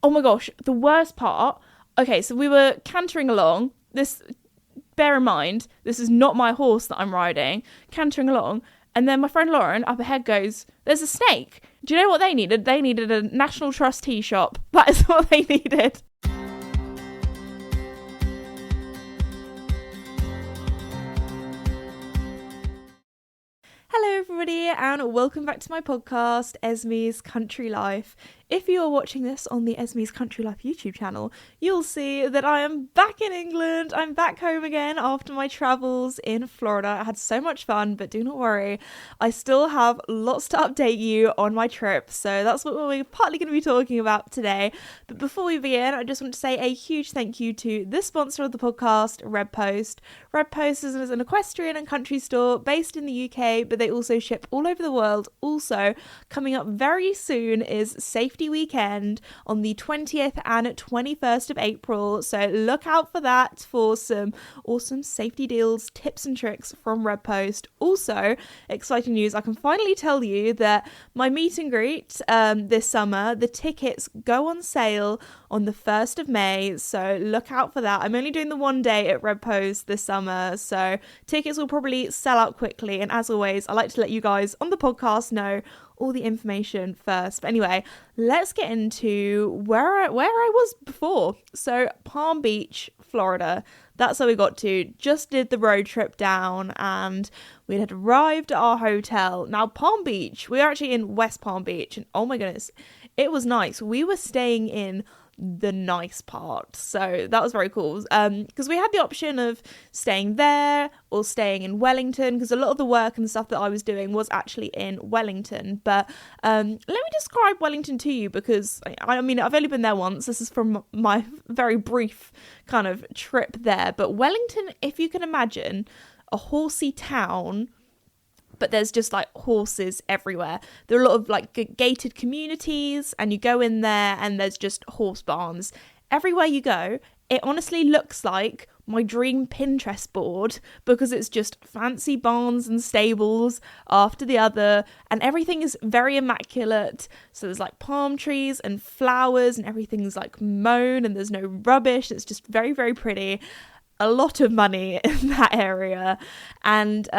Oh my gosh, the worst part. Okay, so we were cantering along. Bear in mind, this is not my horse that I'm riding. Cantering along, and then my friend Lauren up ahead goes, "There's a snake." Do you know what they needed? They needed a National Trust tea shop. That is what they needed. Hello everybody and welcome back to my podcast, Esme's Country Life. If you are watching this on the Esme's Country Life YouTube channel, you'll see that I am back in England. I'm back home again after my travels in Florida. I had so much fun, but do not worry, I still have lots to update you on my trip. So that's what we're partly going to be talking about today. But before we begin, I just want to say a huge thank you to the sponsor of the podcast, Red Post. Red Post is an equestrian and country store based in the UK, but they also ship all over the world. Also, coming up very soon is Safety Weekend on the 20th and 21st of April, so look out for that for some awesome safety deals, tips and tricks from Red Post. Also, exciting news, I can finally tell you that my meet and greet this summer, the tickets go on sale on the 1st of May, so look out for that. I'm only doing the one day at Red Post this summer, so tickets will probably sell out quickly, and as always, I like to let you guys on the podcast know all the information first. But anyway, let's get into where I was before. So Palm Beach, Florida. That's how we got to. Just did the road trip down and we had arrived at our hotel. Now Palm Beach, we were actually in West Palm Beach and oh my goodness, it was nice. We were staying in the nice part, so that was very cool, because we had the option of staying there or staying in Wellington, because a lot of the work and stuff that I was doing was actually in Wellington. But let me describe Wellington to you, because I mean I've only been there once. This is from my very brief kind of trip there, but Wellington, if you can imagine a horsey town, but there's just like horses everywhere. There are a lot of like gated communities, and you go in there and there's just horse barns everywhere you go. It honestly looks like my dream Pinterest board, because it's just fancy barns and stables after the other, and everything is very immaculate. So there's like palm trees and flowers, and everything's like mown, and there's no rubbish. It's just very, very pretty. A lot of money in that area. And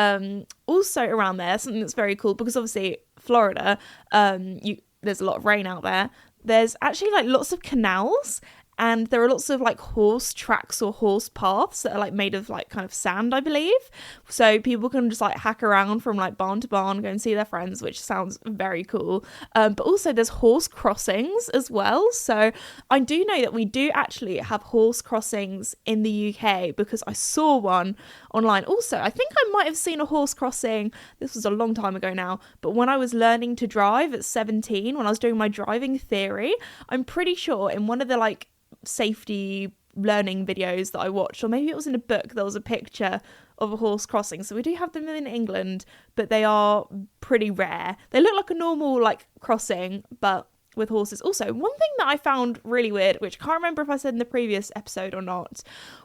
also around there, something that's very cool, because obviously Florida, there's a lot of rain out there. There's actually like lots of canals, and there are lots of like horse tracks or horse paths that are like made of like kind of sand, I believe. So people can just like hack around from like barn to barn, go and see their friends, which sounds very cool. But also there's horse crossings as well. So I do know that we do actually have horse crossings in the UK, because I saw one online. Also, I think I might have seen a horse crossing. This was a long time ago now, but when I was learning to drive at 17, when I was doing my driving theory, I'm pretty sure in one of the like safety learning videos that I watched, or maybe it was in a book, there was a picture of a horse crossing. So we do have them in England, but they are pretty rare. They look like a normal like crossing, but with horses. Also, one thing that I found really weird, which I can't remember if I said in the previous episode or not,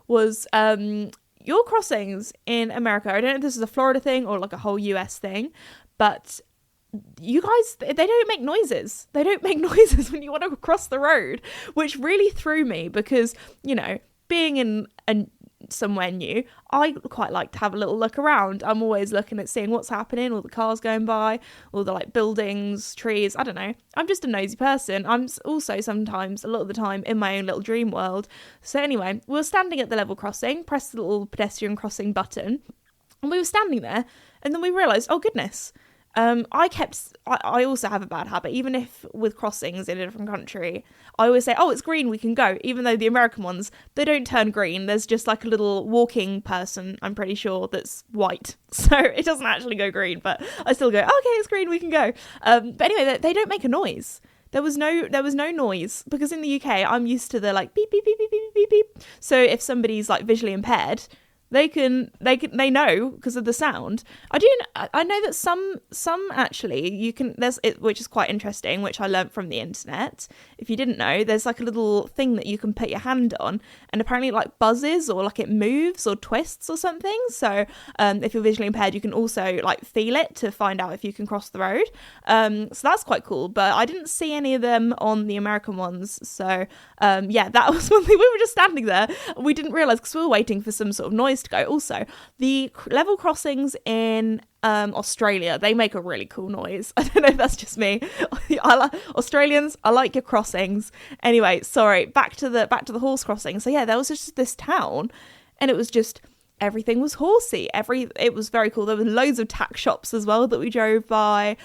was your crossings in America, I don't know if this is a Florida thing or like a whole US thing, but you guys, they don't make noises. They don't make noises when you want to cross the road, which really threw me, because, you know, being in somewhere new, I quite like to have a little look around. I'm always looking at seeing what's happening, all the cars going by, all the like buildings, trees, I don't know. I'm just a nosy person. I'm also sometimes, a lot of the time, in my own little dream world. So anyway, we were standing at the level crossing, pressed the little pedestrian crossing button, and we were standing there, and then we realised, oh goodness, I also have a bad habit, even if with crossings in a different country, I always say, oh, it's green, we can go, even though the American ones, they don't turn green. There's just like a little walking person, I'm pretty sure, that's white, so it doesn't actually go green, but I still go, okay, it's green, we can go. But anyway, they don't make a noise. There was no noise, because in the UK, I'm used to the like beep, beep, beep, beep, beep, beep, beep. So if somebody's like visually impaired, they know because of the sound. I know that some actually you can, there's it, which is quite interesting, which I learned from the internet. If you didn't know, there's like a little thing that you can put your hand on, and apparently it like buzzes or like it moves or twists or something. So if you're visually impaired, you can also like feel it to find out if you can cross the road. So that's quite cool, but I didn't see any of them on the American ones. So yeah, that was one thing. We were just standing there, we didn't realize because we were waiting for some sort of noise to go. Also, the level crossings in Australia, they make a really cool noise. I don't know if that's just me. Australians, I like your crossings. Anyway, sorry, back to the horse crossing. So yeah, there was just this town, and it was just everything was horsey. It was very cool. There were loads of tack shops as well that we drove by.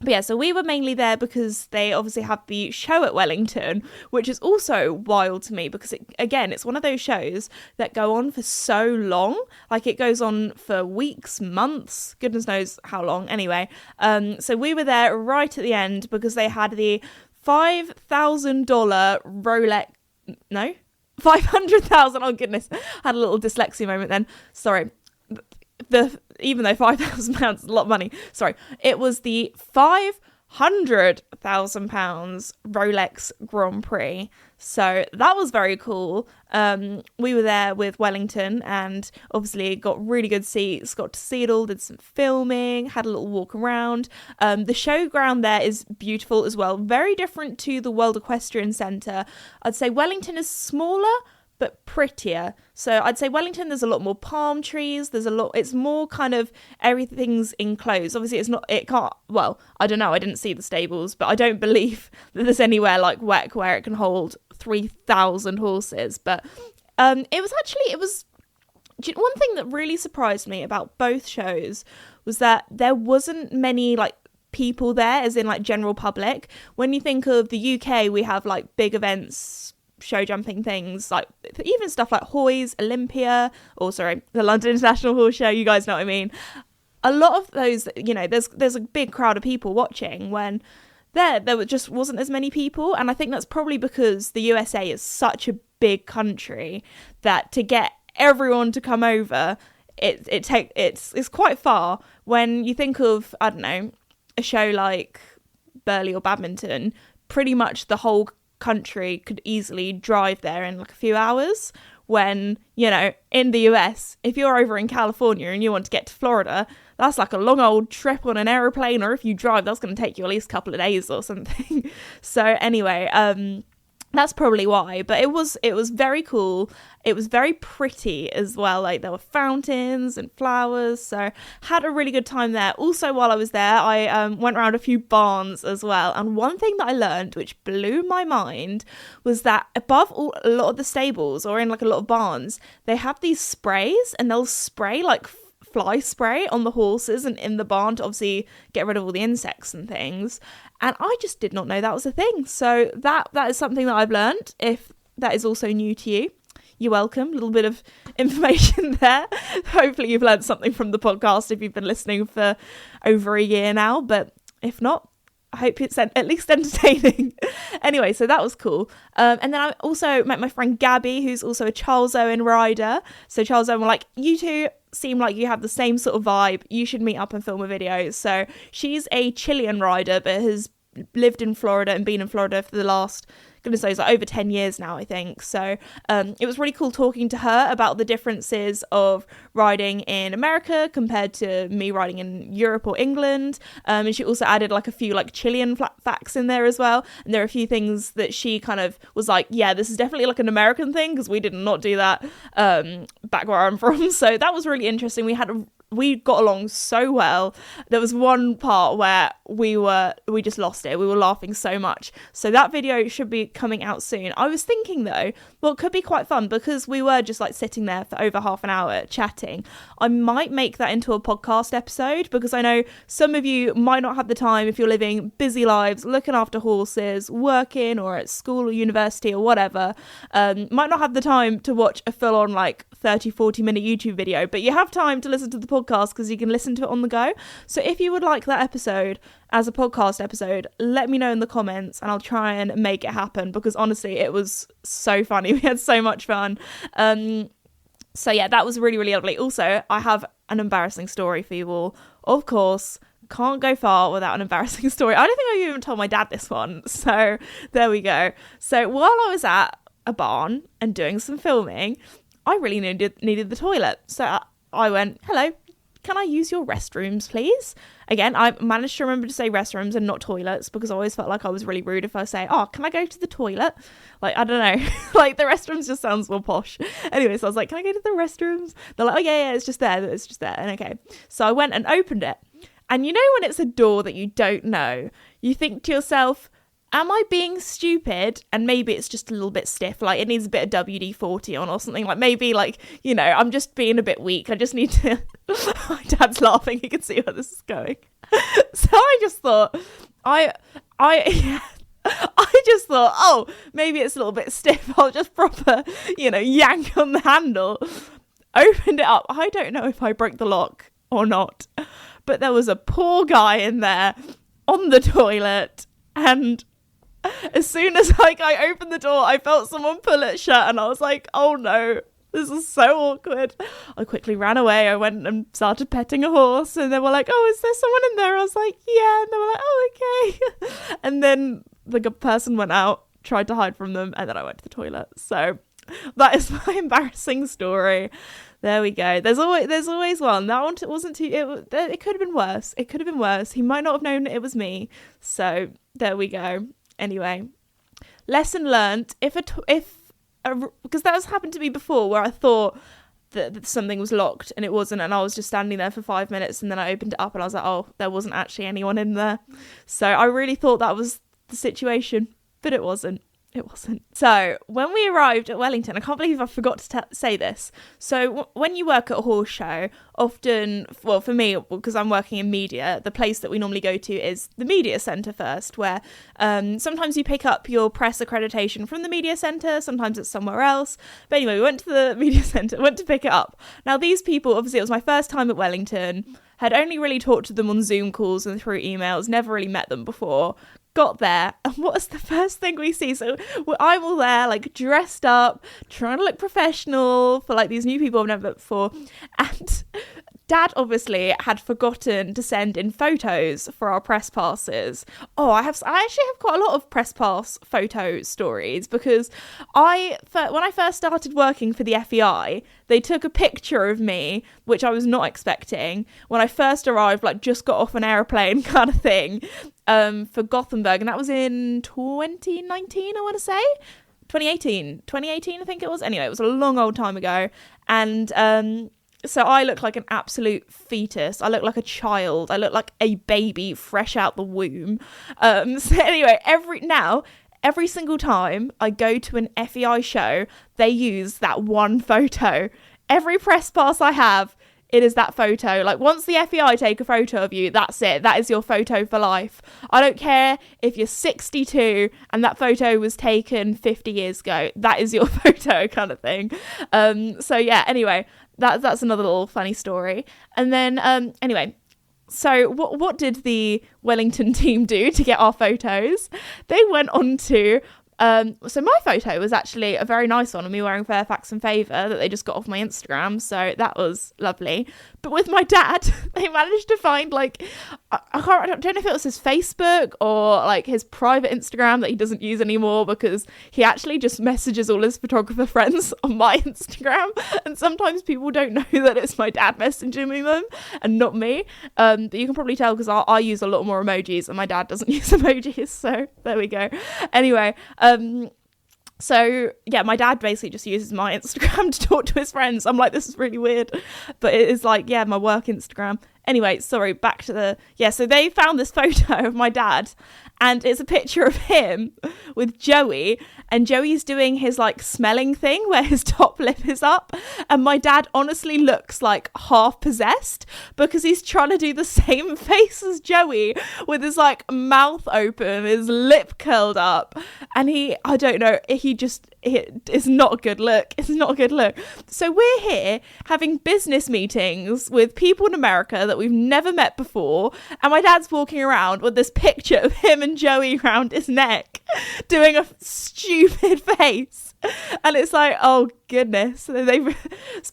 But yeah, so we were mainly there because they obviously have the show at Wellington, which is also wild to me because, it's one of those shows that go on for so long. Like, it goes on for weeks, months, goodness knows how long. Anyway, so we were there right at the end because they had the $5,000 Rolex... No? 500,000. Oh, goodness. I had a little dyslexia moment then. Sorry. Even though £5,000 is a lot of money, sorry, it was the £500,000 Rolex Grand Prix. So that was very cool. We were there with Wellington and obviously got really good seats, got to see it all, did some filming, had a little walk around. The showground there is beautiful as well. Very different to the World Equestrian Centre. I'd say Wellington is smaller, but prettier. So I'd say Wellington, there's a lot more palm trees. It's more kind of everything's enclosed. Obviously I don't know. I didn't see the stables, but I don't believe that there's anywhere like WEC where it can hold 3,000 horses. But one thing that really surprised me about both shows was that there wasn't many like people there, as in like general public. When you think of the UK, we have like big events, show jumping things, like even stuff like Hoy's, Olympia, the London International Horse Show, you guys know what I mean. A lot of those, there's a big crowd of people watching, when there just wasn't as many people. And I think that's probably because the USA is such a big country that to get everyone to come over, it's quite far. When you think of, I don't know, a show like Burghley or Badminton, pretty much the whole country could easily drive there in like a few hours, when in the US, if you're over in California and you want to get to Florida, that's like a long old trip on an aeroplane, or if you drive, that's going to take you at least a couple of days or something. So anyway, that's probably why. But it was very cool. It was very pretty as well. Like, there were fountains and flowers. So had a really good time there. Also, while I was there, I went around a few barns as well. And one thing that I learned, which blew my mind, was that above a lot of the stables, or in like a lot of barns, they have these sprays, and they'll spray like fly spray on the horses and in the barn to obviously get rid of all the insects and things. And I just did not know that was a thing. So that is something that I've learned. If that is also new to you, you're welcome. A little bit of information there. Hopefully you've learned something from the podcast if you've been listening for over a year now. But if not, I hope it's at least entertaining. Anyway, so that was cool. And then I also met my friend Gabby, who's also a Charles Owen rider. So Charles Owen were like, you two seem like you have the same sort of vibe. You should meet up and film a video. So she's a Chilean rider, but has lived in Florida and been in Florida for the last, goodness knows, like over 10 years now, I think. So it was really cool talking to her about the differences of riding in America compared to me riding in Europe or England. And she also added like a few like Chilean facts in there as well. And there are a few things that she kind of was like, yeah, this is definitely like an American thing, because we did not do that back where I'm from. So that was really interesting. We got along so well. There was one part where we just lost it. We were laughing so much. So that video should be coming out soon. I was thinking though, well, it could be quite fun because we were just like sitting there for over half an hour chatting. I might make that into a podcast episode, because I know some of you might not have the time, if you're living busy lives, looking after horses, working or at school or university or whatever, might not have the time to watch a full on like 30-40 minute YouTube video, but you have time to listen to the podcast because you can listen to it on the go. So if you would like that episode as a podcast episode, let me know in the comments and I'll try and make it happen, because honestly it was so funny. We had so much fun. So yeah, that was really, really ugly. Also, I have an embarrassing story for you all. Of course, can't go far without an embarrassing story. I don't think I've even told my dad this one. So there we go. So while I was at a barn and doing some filming, I really needed the toilet. So I went, hello, can I use your restrooms, please? Again, I managed to remember to say restrooms and not toilets, because I always felt like I was really rude if I say, oh, can I go to the toilet? Like, I don't know. Like, the restrooms just sounds more posh. Anyway, so I was like, can I go to the restrooms? They're like, oh, yeah, it's just there. It's just there. And okay. So I went and opened it. And you know when it's a door that you don't know, you think to yourself, am I being stupid? And maybe it's just a little bit stiff, like it needs a bit of WD-40 on or something. Like maybe like, you know, I'm just being a bit weak. I just need to... My dad's laughing. You can see where this is going. So I just thought, I just thought, oh, maybe it's a little bit stiff. I'll just proper, you know, yank on the handle. Opened it up. I don't know if I broke the lock or not, but there was a poor guy in there on the toilet, and as soon as like I opened the door, I felt someone pull it shut, and I was like, oh no, this is so awkward. I quickly ran away. I went and started petting a horse, and they were like, oh, is there someone in there? I was like, yeah. And they were like, oh, okay. And then the person went out, tried to hide from them, and then I went to the toilet. So that is my embarrassing story. There we go. There's always one. That one wasn't too... It could have been worse. It could have been worse. He might not have known it was me. So there we go. Anyway, lesson learnt. Because that has happened to me before, where I thought that something was locked and it wasn't, and I was just standing there for 5 minutes, and then I opened it up and I was like, oh, there wasn't actually anyone in there. So I really thought that was the situation, but it wasn't. It wasn't. So when we arrived at Wellington, I can't believe I forgot to say this. So when you work at a horse show, often, well, for me, because I'm working in media, the place that we normally go to is the media centre first, where sometimes you pick up your press accreditation from the media centre, sometimes it's somewhere else. But anyway, we went to the media centre, went to pick it up. Now, these people, obviously, it was my first time at Wellington, had only really talked to them on Zoom calls and through emails, never really met them before. Got there, and what's the first thing we see? So I'm all there, like dressed up, trying to look professional for like these new people I've never met before, and Dad obviously had forgotten to send in photos for our press passes. Oh, I actually have quite a lot of press pass photo stories, because when I first started working for the FEI, they took a picture of me, which I was not expecting, when I first arrived, like just got off an aeroplane kind of thing, for Gothenburg, and that was in 2019, I want to say. 2018, I think it was. Anyway, it was a long old time ago, and so I look like an absolute fetus. I look like a child. I look like a baby fresh out the womb. So anyway, every single time I go to an FEI show, they use that one photo. Every press pass I have, it is that photo. Like, once the FEI take a photo of you, that's it. That is your photo for life. I don't care if you're 62 and that photo was taken 50 years ago. That is your photo, kind of thing. So yeah, anyway, that's another little funny story. And then, anyway, so what did the Wellington team do to get our photos? They went on to... so my photo was actually a very nice one of me wearing Fairfax and Favour that they just got off my Instagram, so that was lovely. But with my dad, they managed to find, like, I don't know if it was his Facebook or like his private Instagram that he doesn't use anymore, because he actually just messages all his photographer friends on my Instagram, and sometimes people don't know that it's my dad messaging them and not me. But you can probably tell because I use a lot more emojis and my dad doesn't use emojis, so there we go. Anyway, so yeah, my dad basically just uses my Instagram to talk to his friends. I'm like, this is really weird, but it is like, yeah, my work Instagram. Anyway, sorry, back to so they found this photo of my dad, and it's a picture of him with Joey, and Joey's doing his like smelling thing where his top lip is up, and my dad honestly looks like half possessed because he's trying to do the same face as Joey with his like mouth open, his lip curled up, and I don't know, he just it is not a good look. It's not a good look. So we're here having business meetings with people in America that we've never met before, and my dad's walking around with this picture of him and Joey around his neck doing a stupid face, and it's like, oh goodness.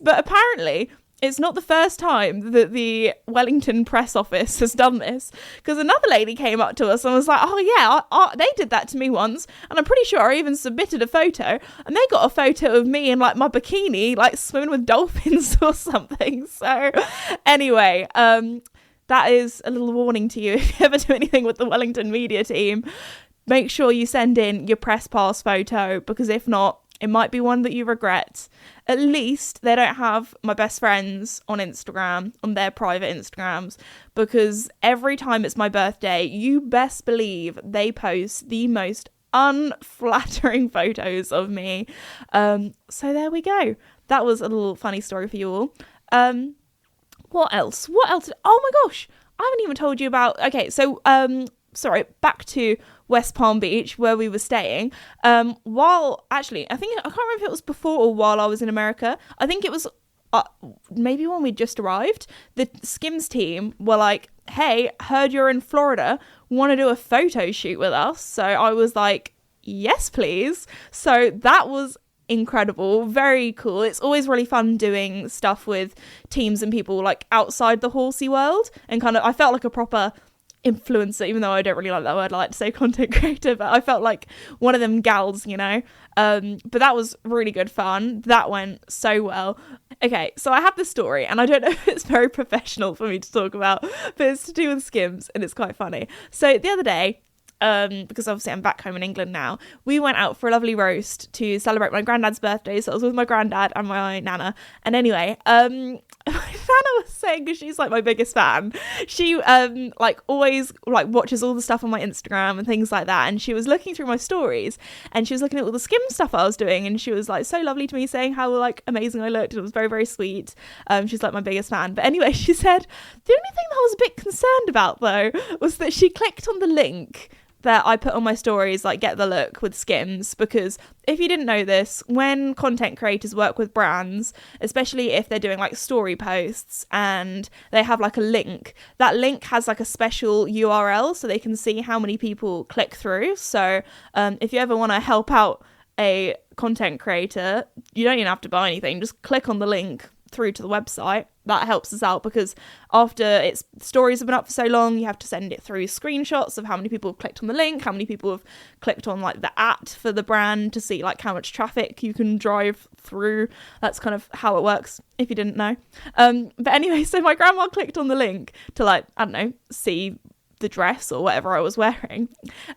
But apparently it's not the first time that the Wellington press office has done this, because another lady came up to us and was like, oh yeah, they did that to me once, and I'm pretty sure I even submitted a photo, and they got a photo of me in like my bikini, like swimming with dolphins or something. So anyway, that is a little warning to you. If you ever do anything with the Wellington media team, make sure you send in your press pass photo, because if not, it might be one that you regret. At least they don't have my best friends on Instagram, on their private Instagrams, because every time it's my birthday, you best believe they post the most unflattering photos of me. So there we go. That was a little funny story for you all. What else? Oh my gosh, I haven't even told you about... Okay, so sorry, back to West Palm Beach where we were staying. I can't remember if it was before or while I was in America. I think it was maybe when we just arrived. The SKIMS team were like, hey, heard you're in Florida, want to do a photo shoot with us? So I was like, yes please. So that was incredible, very cool. It's always really fun doing stuff with teams and people like outside the horsey world, and kind of I felt like a proper influencer, even though I don't really like that word. I like to say content creator, but I felt like one of them gals, you know. But that was really good fun. That went so well. Okay, so I have this story, and I don't know if it's very professional for me to talk about, but it's to do with SKIMS, and it's quite funny. So the other day, because obviously I'm back home in England now, we went out for a lovely roast to celebrate my granddad's birthday. So I was with my granddad and my nana, and anyway, my nana was saying, because she's like my biggest fan, she like always like watches all the stuff on my Instagram and things like that, and she was looking through my stories, and she was looking at all the SKIMS stuff I was doing, and she was like so lovely to me, saying how like amazing I looked. It was very, very sweet. She's like my biggest fan. But anyway, she said the only thing that I was a bit concerned about though was that she clicked on the link that I put on my stories, like get the look with SKIMS, because if you didn't know this, when content creators work with brands, especially if they're doing like story posts and they have like a link, that link has like a special URL so they can see how many people click through. So if you ever want to help out a content creator, you don't even have to buy anything, just click on the link through to the website. That helps us out, because after its stories have been up for so long, you have to send it through screenshots of how many people have clicked on the link, how many people have clicked on like the @ for the brand to see like how much traffic you can drive through. That's kind of how it works, if you didn't know. But anyway, so my grandma clicked on the link to like, I don't know, see the dress or whatever I was wearing.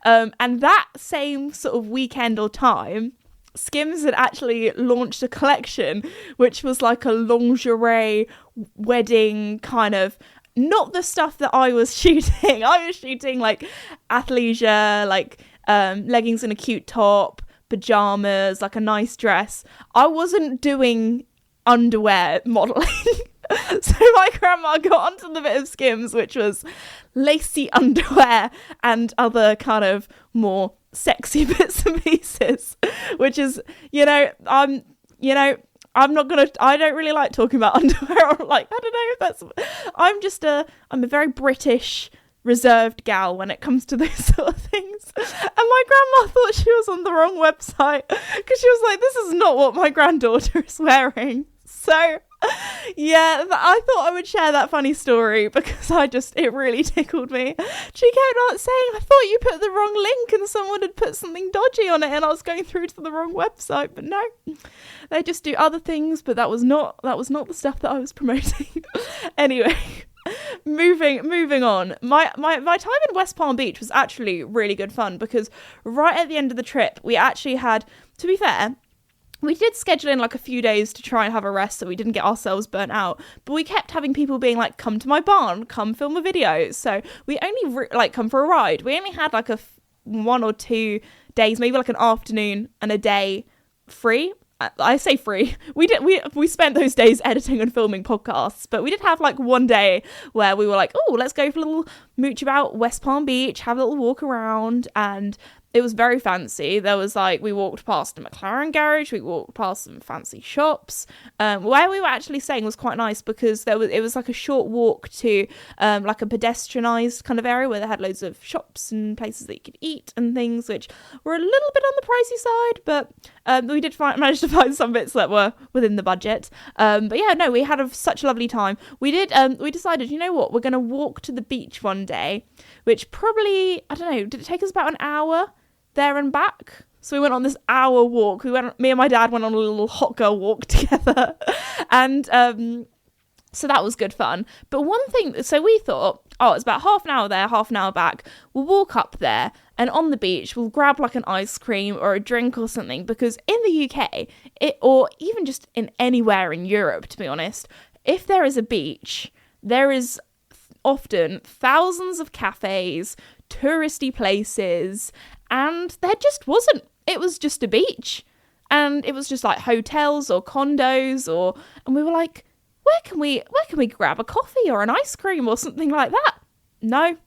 And that same sort of weekend or time, SKIMS had actually launched a collection which was like a lingerie wedding kind of, not the stuff that I was shooting. I was shooting like athleisure, like leggings and a cute top, pajamas, like a nice dress. I wasn't doing underwear modelling. So my grandma got onto the bit of SKIMS, which was lacy underwear and other kind of more sexy bits and pieces, which is, I don't really like talking about underwear, or like, I don't know if that's, I'm a very British reserved gal when it comes to those sort of things. And my grandma thought she was on the wrong website, because she was like, this is not what my granddaughter is wearing. So yeah, I thought I would share that funny story, because it really tickled me. She kept on saying, I thought you put the wrong link and someone had put something dodgy on it and I was going through to the wrong website. But no, they just do other things, but that was not the stuff that I was promoting. Anyway, moving on. My time in West Palm Beach was actually really good fun, because right at the end of the trip, we actually had, to be fair, we did schedule in like a few days to try and have a rest so we didn't get ourselves burnt out. But we kept having people being like, come to my barn, come film a video. So we only come for a ride. We only had like 1 or 2 days, maybe like an afternoon and a day free. I say free. We spent those days editing and filming podcasts, but we did have like one day where we were like, oh, let's go for a little mooch about West Palm Beach, have a little walk around, and It was very fancy. There was like, we walked past a McLaren garage, we walked past some fancy shops. Where we were actually staying was quite nice because it was like a short walk to like a pedestrianised kind of area where they had loads of shops and places that you could eat and things, which were a little bit on the pricey side, but we did manage to find some bits that were within the budget. But yeah, no, we had such a lovely time. We decided, you know what, we're going to walk to the beach one day, which probably, I don't know, did it take us about an hour there and back? So we went on this hour walk. Me and my dad went on a little hot girl walk together. And so that was good fun. But one thing, so we thought, oh, it's about half an hour there, half an hour back. We'll walk up there and on the beach, we'll grab like an ice cream or a drink or something, because in the UK, or even just in anywhere in Europe, to be honest, if there is a beach, there is often thousands of cafes, touristy places, and there just wasn't. It was just a beach, and it was just like hotels or condos, and we were like, where can we grab a coffee or an ice cream or something like that? No,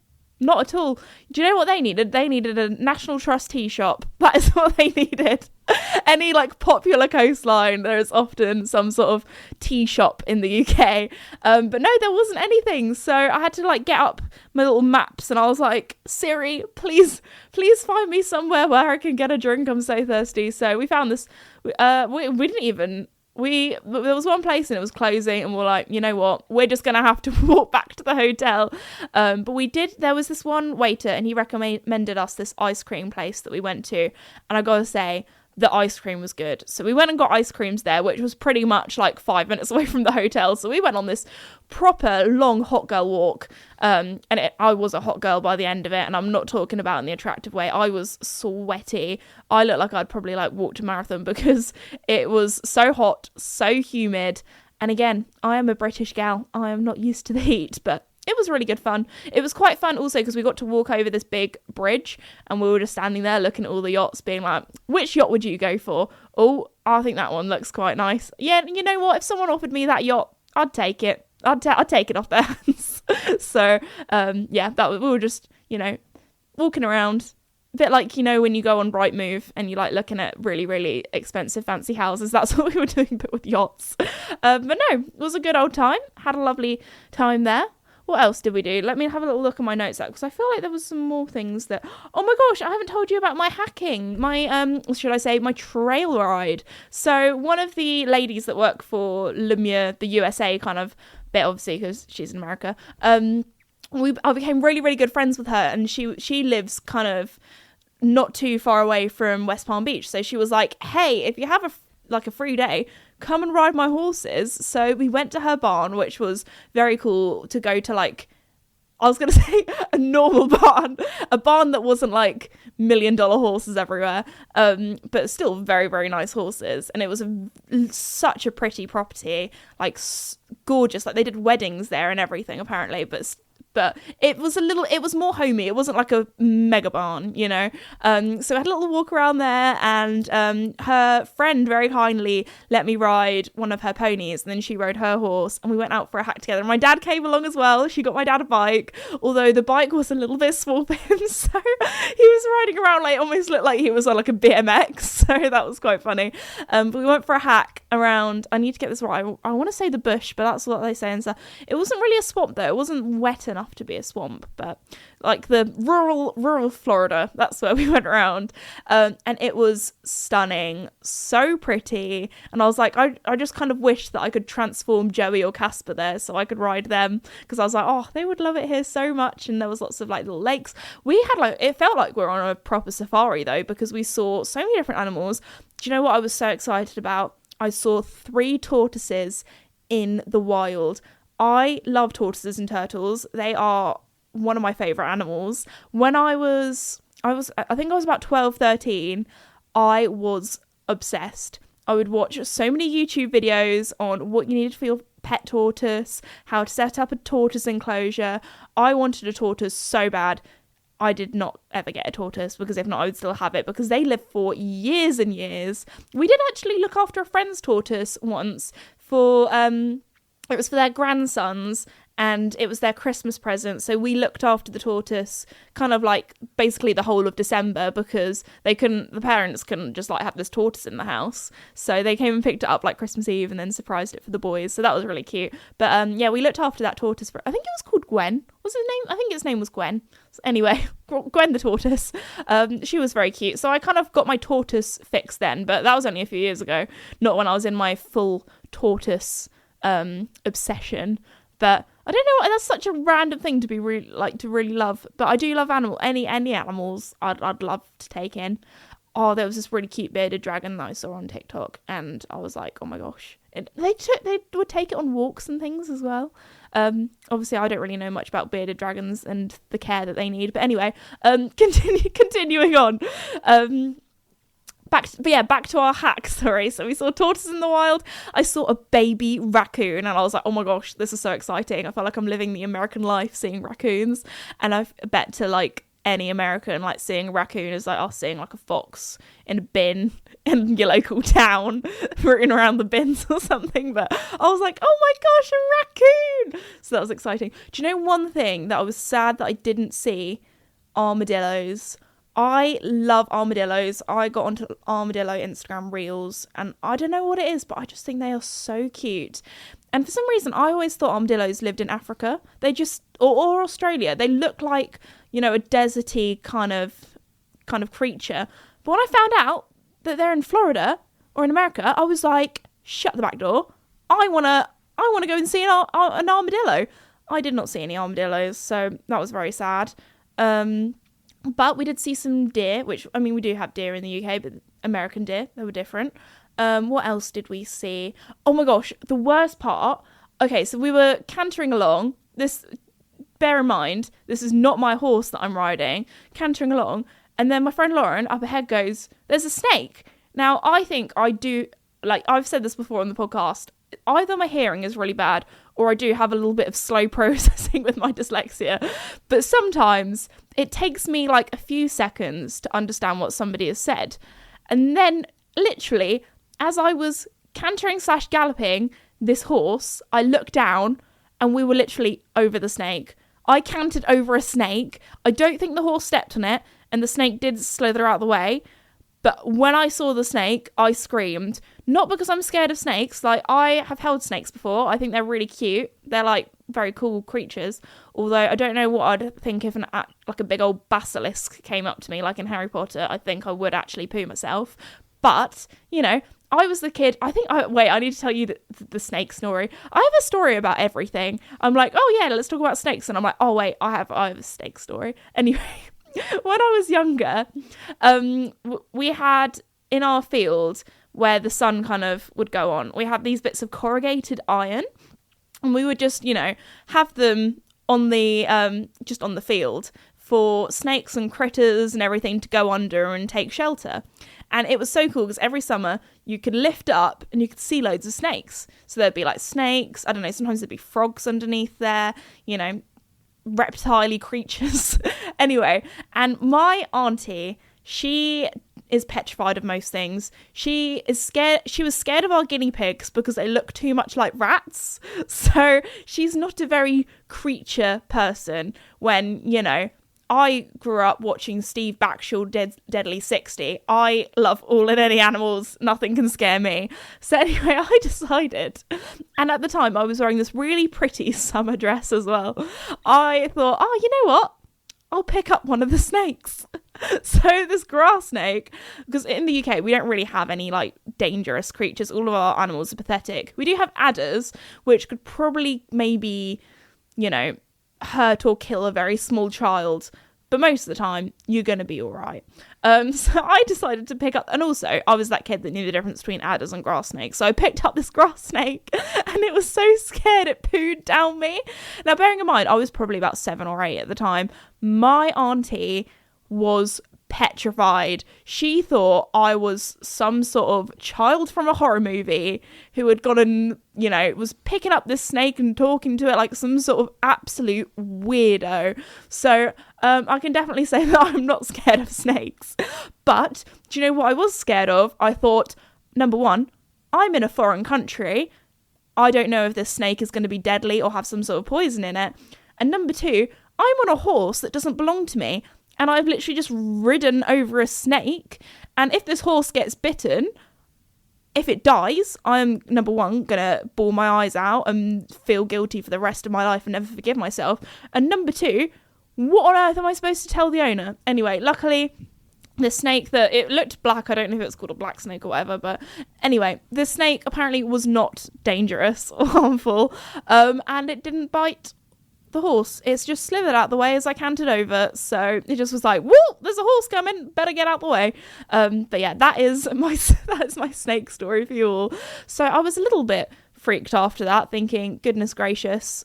not at all. Do you know what they needed? They needed a National Trust tea shop. That is what they needed. Any like popular coastline, there is often some sort of tea shop in the UK. But no, there wasn't anything. So I had to like get up my little maps and I was like, Siri, please find me somewhere where I can get a drink. I'm so thirsty. So we found this. We didn't even. There was one place and it was closing, and we're like, you know what, we're just gonna have to walk back to the hotel. But there was this one waiter and he recommended us this ice cream place that we went to, and I gotta say, the ice cream was good. So we went and got ice creams there, which was pretty much like 5 minutes away from the hotel. So we went on this proper long hot girl walk, and I was a hot girl by the end of it, and I'm not talking about in the attractive way. I was sweaty. I looked like I'd probably like walked a marathon because it was so hot, so humid. And again, I am a British gal. I am not used to the heat, but it was really good fun. It was quite fun also because we got to walk over this big bridge and we were just standing there looking at all the yachts, being like, which yacht would you go for? Oh, I think that one looks quite nice. Yeah, you know what? If someone offered me that yacht, I'd take it. I'd take it off their hands. So, yeah, we were just, walking around. A bit like, when you go on Rightmove and you like looking at really, really expensive fancy houses. That's what we were doing, but with yachts. But no, it was a good old time. Had a lovely time there. What else did we do? Let me have a little look at my notes because I feel like there was some more things that... Oh my gosh, I haven't told you about my hacking. My trail ride. So one of the ladies that work for Lumiere, the USA kind of bit, obviously, because she's in America, I became really, really good friends with her, and she lives kind of not too far away from West Palm Beach. So she was like, hey, if you have a free day, come and ride my horses. So we went to her barn, which was very cool to go to, like, I was going to say a normal barn, a barn that wasn't like $1 million horses everywhere, but still very, very nice horses. And it was such a pretty property, like gorgeous. Like they did weddings there and everything apparently, but it was more homey. It wasn't like a mega barn, So I had a little walk around there, and her friend very kindly let me ride one of her ponies, and then she rode her horse, and we went out for a hike together. And my dad came along as well. She got my dad a bike, although the bike was a little bit small for him, so he was riding around like almost looked like he was on like a BMX, so that was quite funny. But we went for a hike around, I need to get this right, I want to say the bush, but that's what they say and stuff. It wasn't really a swamp though, it wasn't wet enough to be a swamp, but like the rural Florida, that's where we went around, and it was stunning, so pretty. And I was like, I just kind of wish that I could transform Joey or Casper there so I could ride them, because I was like, oh, they would love it here so much. And there was lots of like little lakes. We had like, it felt like we were on a proper safari though, because we saw so many different animals. Do you know what I was so excited about? I saw 3 tortoises in the wild. I love tortoises and turtles. They are one of my favourite animals. When I think I was about 12, 13, I was obsessed. I would watch so many YouTube videos on what you needed for your pet tortoise, how to set up a tortoise enclosure. I wanted a tortoise so bad. I did not ever get a tortoise, because if not, I would still have it, because they live for years and years. We did actually look after a friend's tortoise once for... it was for their grandsons, and it was their Christmas present. So we looked after the tortoise kind of like basically the whole of December, because the parents couldn't just like have this tortoise in the house. So they came and picked it up like Christmas Eve and then surprised it for the boys. So that was really cute. But yeah, we looked after that tortoise for, I think it was called Gwen. Was his name? I think its name was Gwen. So anyway, Gwen the tortoise. She was very cute. So I kind of got my tortoise fix then, but that was only a few years ago, not when I was in my full tortoise obsession. But I don't know, that's such a random thing to be really love. But I do love any animals. I'd love to take in. Oh, there was this really cute bearded dragon that I saw on TikTok, and I was like, oh my gosh. They would take it on walks and things as well. Obviously, I don't really know much about bearded dragons and the care that they need. But anyway, continuing on. Back to our hack, sorry. So we saw tortoises in the wild. I saw a baby raccoon, and I was like, oh my gosh, this is so exciting. I felt like I'm living the American life seeing raccoons. And I bet to like any American, like seeing a raccoon is like us seeing like a fox in a bin in your local town rooting around the bins or something. But I was like, oh my gosh, a raccoon. So that was exciting. Do you know one thing that I was sad that I didn't see? Armadillos. I love armadillos. I got onto armadillo Instagram reels, and I don't know what it is, but I just think they are so cute. And for some reason, I always thought armadillos lived in Africa. They just, or Australia. They look like, you know, a deserty kind of creature. But when I found out that they're in Florida or in America, I was like, shut the back door. I wanna go and see an armadillo. I did not see any armadillos, so that was very sad. But we did see some deer, which, I mean, we do have deer in the UK, but American deer, they were different. What else did we see? Oh my gosh, the worst part. Okay, so we were cantering along. Bear in mind, this is not my horse that I'm riding. Cantering along. And then my friend Lauren up ahead goes, there's a snake. Now, I think I do, like, I've said this before on the podcast, either my hearing is really bad or I do have a little bit of slow processing with my dyslexia. But sometimes it takes me like a few seconds to understand what somebody has said. And then literally, as I was cantering/galloping this horse, I looked down and we were literally over the snake. I cantered over a snake. I don't think the horse stepped on it, and the snake did slither out the way. But when I saw the snake, I screamed. Not because I'm scared of snakes. Like, I have held snakes before. I think they're really cute. They're, like, very cool creatures. Although I don't know what I'd think if a big old basilisk came up to me, like in Harry Potter. I think I would actually poo myself. But, you know, I was the kid. I need to tell you the snake story. I have a story about everything. I'm like, oh yeah, let's talk about snakes. And I'm like, oh wait, I have a snake story. Anyway. When I was younger, we had in our field where the sun kind of would go on, we had these bits of corrugated iron, and we would just, you know, have them on the just on the field for snakes and critters and everything to go under and take shelter. And it was so cool because every summer you could lift up and you could see loads of snakes. So there'd be like snakes, I don't know, sometimes there'd be frogs underneath there, you know, reptile creatures. Anyway, and my auntie, she is petrified of most things. She was scared of our guinea pigs because they look too much like rats. So she's not a very creature person. When, you know, I grew up watching Steve Backshall Deadly 60. I love all and any animals. Nothing can scare me. So anyway, I decided, and at the time I was wearing this really pretty summer dress as well. I thought, oh, you know what? I'll pick up one of the snakes. So this grass snake, because in the UK we don't really have any like dangerous creatures. All of our animals are pathetic. We do have adders, which could probably maybe, you know, hurt or kill a very small child, but most of the time you're gonna be all right. So I decided to pick up, and also I was that kid that knew the difference between adders and grass snakes, so I picked up this grass snake, and it was so scared it pooed down me. Now, bearing in mind I was probably about 7 or 8 at the time, my auntie was petrified. She thought I was some sort of child from a horror movie who had gone and, you know, was picking up this snake and talking to it like some sort of absolute weirdo. So I can definitely say that I'm not scared of snakes. But do you know what I was scared of? I thought, number one, I'm in a foreign country. I don't know if this snake is going to be deadly or have some sort of poison in it. And number two, I'm on a horse that doesn't belong to me, and I've literally just ridden over a snake. And if this horse gets bitten, if it dies, I'm, number one, going to bawl my eyes out and feel guilty for the rest of my life and never forgive myself. And number two, what on earth am I supposed to tell the owner? Anyway, luckily, the snake that it looked black, I don't know if it's called a black snake or whatever, but anyway, the snake apparently was not dangerous or harmful, and it didn't bite the horse. It's just slithered out the way as I cantered over, so it just was like, whoa, there's a horse coming, better get out the way. But yeah, that is my snake story for you all. So I was a little bit freaked after that, thinking, goodness gracious,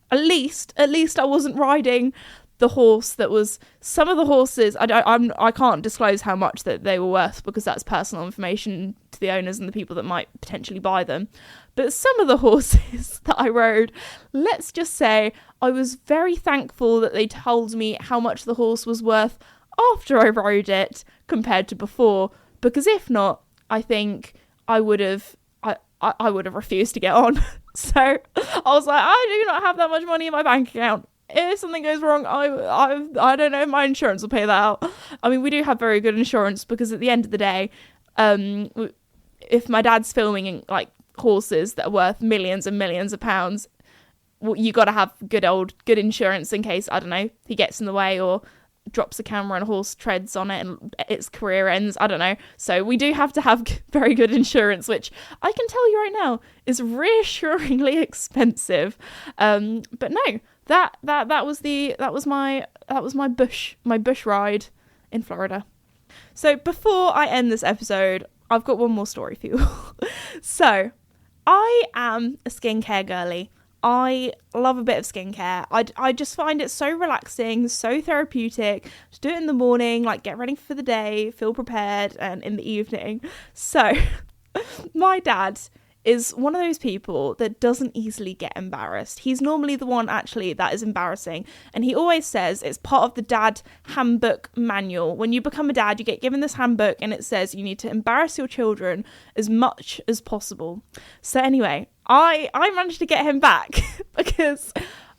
at least I wasn't riding the horse that was, some of the horses, I can't disclose how much that they were worth because that's personal information to the owners and the people that might potentially buy them. But some of the horses that I rode, let's just say I was very thankful that they told me how much the horse was worth after I rode it compared to before, because if not, I think I would have refused to get on. So I was like, I do not have that much money in my bank account. If something goes wrong, I don't know if my insurance will pay that out. I mean, we do have very good insurance because at the end of the day, if my dad's filming like horses that are worth millions and millions of pounds, well, you got to have good insurance in case, I don't know, he gets in the way or drops a camera and a horse treads on it and its career ends, I don't know. So we do have to have very good insurance, which I can tell you right now is reassuringly expensive. But no, that was my bush ride in Florida. So before I end this episode, I've got one more story for you. So I am a skincare girly. I love a bit of skincare. I just find it so relaxing, so therapeutic to do it in the morning, like get ready for the day, feel prepared, and in the evening. So my dad is one of those people that doesn't easily get embarrassed. He's normally the one actually that is embarrassing. And he always says it's part of the dad handbook manual. When you become a dad, you get given this handbook and it says you need to embarrass your children as much as possible. So anyway, I managed to get him back because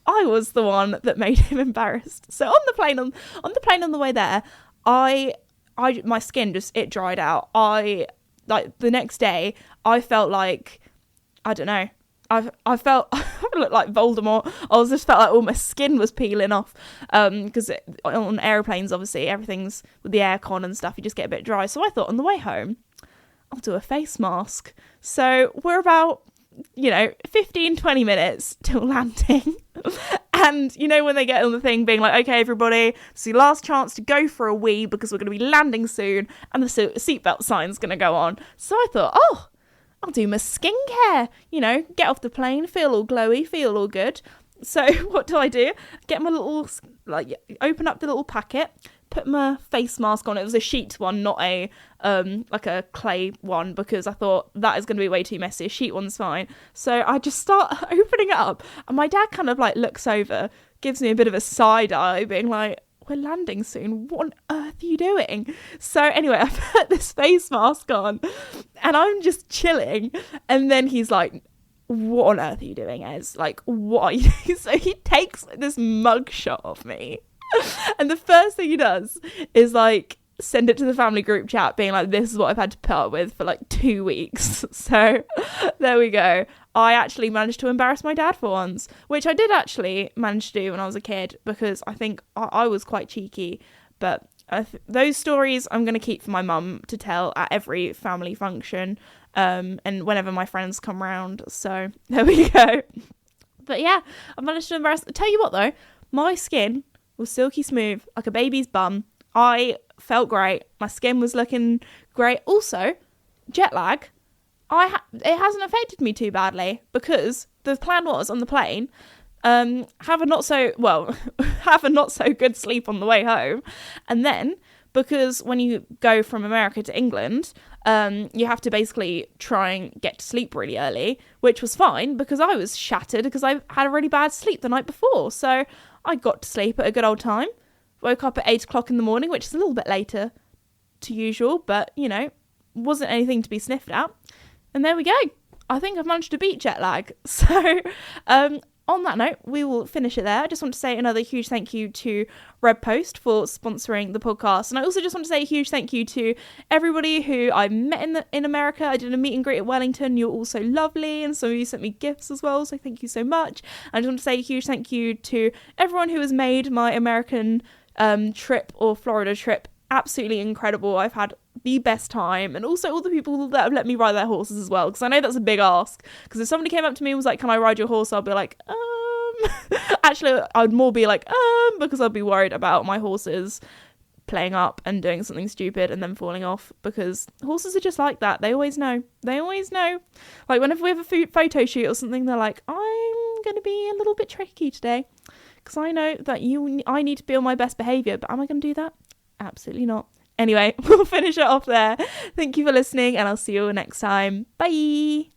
I was the one that made him embarrassed. So on the plane on the way there, my skin just, it dried out. Like the next day, I felt like, I don't know, I felt, I looked like Voldemort. I just felt like all my skin was peeling off, because on aeroplanes, obviously, everything's with the aircon and stuff, you just get a bit dry. So I thought on the way home, I'll do a face mask. So we're about, 15-20 minutes till landing. And when they get on the thing being like, okay, everybody, it's your last chance to go for a wee because we're going to be landing soon and the seatbelt sign's going to go on. So I thought, I'll do my skincare, get off the plane, feel all glowy, feel all good. So what do? Get my little, open up the little packet, put my face mask on. It was a sheet one, not a a clay one, because I thought that is going to be way too messy. A sheet one's fine. So I just start opening it up, and my dad kind of looks over, gives me a bit of a side eye, being like, we're landing soon, what on earth are you doing? So anyway, I put this face mask on and I'm just chilling, and then he's like, what on earth are you doing, Ez? What are you doing? So he takes this mug shot of me, and the first thing he does is send it to the family group chat being like, this is what I've had to put up with for 2 weeks. So there we go. I actually managed to embarrass my dad for once, which I did actually manage to do when I was a kid, because I think I was quite cheeky. But those stories I'm going to keep for my mum to tell at every family function, and whenever my friends come round. So there we go. But yeah, I managed to embarrass. Tell you what though, my skin was silky smooth like a baby's bum. I felt great. My skin was looking great. Also, jet lag, it hasn't affected me too badly, because the plan was on the plane, have a not so good sleep on the way home, and then because when you go from America to England, you have to basically try and get to sleep really early, which was fine because I was shattered because I had a really bad sleep the night before. So I got to sleep at a good old time. Woke up at 8 o'clock in the morning, which is a little bit later to usual, but, wasn't anything to be sniffed at. And there we go. I think I've managed to beat jet lag. So on that note, we will finish it there. I just want to say another huge thank you to Red Post for sponsoring the podcast. And I also just want to say a huge thank you to everybody who I met in America. I did a meet and greet at Wellington. You're all so lovely. And some of you sent me gifts as well. So thank you so much. I just want to say a huge thank you to everyone who has made my American trip or Florida trip absolutely incredible. I've had the best time, and also all the people that have let me ride their horses as well, because I know that's a big ask. Because if somebody came up to me and was like, can I ride your horse, I'll be like, actually I'd more be like, because I'd be worried about my horses playing up and doing something stupid and then falling off, because horses are just like that. They always know. Like whenever we have a photo shoot or something, they're like, I'm gonna be a little bit tricky today, because I know that I need to be on my best behaviour, but am I gonna do that? Absolutely not. Anyway, we'll finish it off there. Thank you for listening, and I'll see you all next time. Bye.